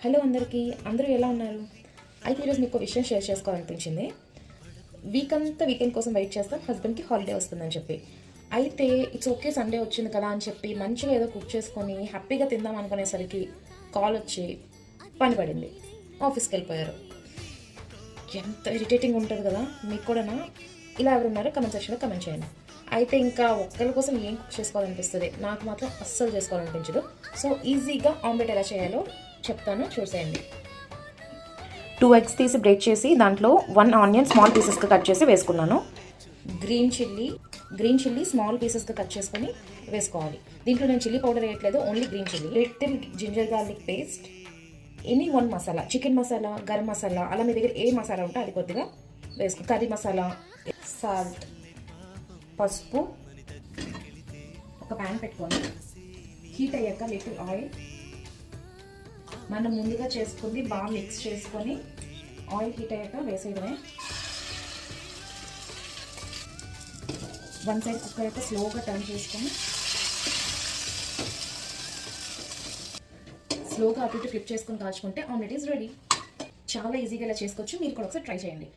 Hello అందరూ ఎలా ఉన్నారు? అయితే ఈరోజు మీకు విషయం షేర్ చేసుకోవాలనిపించింది. వీకెండ్ కోసం వెయిట్ చేస్తాం, హస్బెండ్కి హాలిడే వస్తుందని చెప్పి. అయితే ఇట్స్ ఓకే, సండే వచ్చింది కదా అని చెప్పి మంచిగా ఏదో కుక్ చేసుకొని హ్యాపీగా తిందాం అనుకునేసరికి కాల్ వచ్చి పని పడింది, ఆఫీస్కి వెళ్ళిపోయారు. ఎంత ఇరిటేటింగ్ ఉంటుంది కదా. మీకు కూడానా ఇలా ఎవరున్నారో కమెంట్ సెక్షన్లో కమెంట్ చేయండి. అయితే ఇంకా ఒక్కరి కోసం ఏం కుక్ చేసుకోవాలనిపిస్తుంది, నాకు మాత్రం అస్సలు చేసుకోవాలనిపించదు. సో ఈజీగా ఆమ్లెట్ ఎలా చేయాలో చెప్తాను, చూసేయండి. 2 eggs తీసి బ్రేక్ చేసి దాంట్లో 1 ఆనియన్ స్మాల్ పీసెస్గా కట్ చేసి వేసుకున్నాను. గ్రీన్ చిల్లీ స్మాల్ పీసెస్గా కట్ చేసుకొని వేసుకోవాలి. దీంట్లో నేను చిల్లీ పౌడర్ వేయట్లేదు, only green chilli. Little ginger garlic paste, any 1 masala, chicken masala, garam masala, అలా మీ దగ్గర ఏ మసాలా ఉంటే అది కొద్దిగా వేసుకో. కర్రీ మసాలా, సాల్ట్, పసుపు. ఒక ప్యాన్ పెట్టుకొని హీట్ అయ్యాక లిటిల్ ఆయిల్, మనం ముందుగా చేసుకుంది బాగా మిక్స్ చేసుకొని ఆయిల్ హీట్ అయ్యాక వేసేయడమే. 1 సైడ్ కుక్ అయ్యాక స్లోగా టర్న్ చేసుకొని స్లోగా అటు ఇటు ఫ్లిప్ చేసుకొని కాల్చుకుంటే ఆమ్లెట్ ఈజ్ రెడీ. చాలా ఈజీగా ఇలా చేసుకోవచ్చు, మీరు కూడా ఒకసారి ట్రై చేయండి.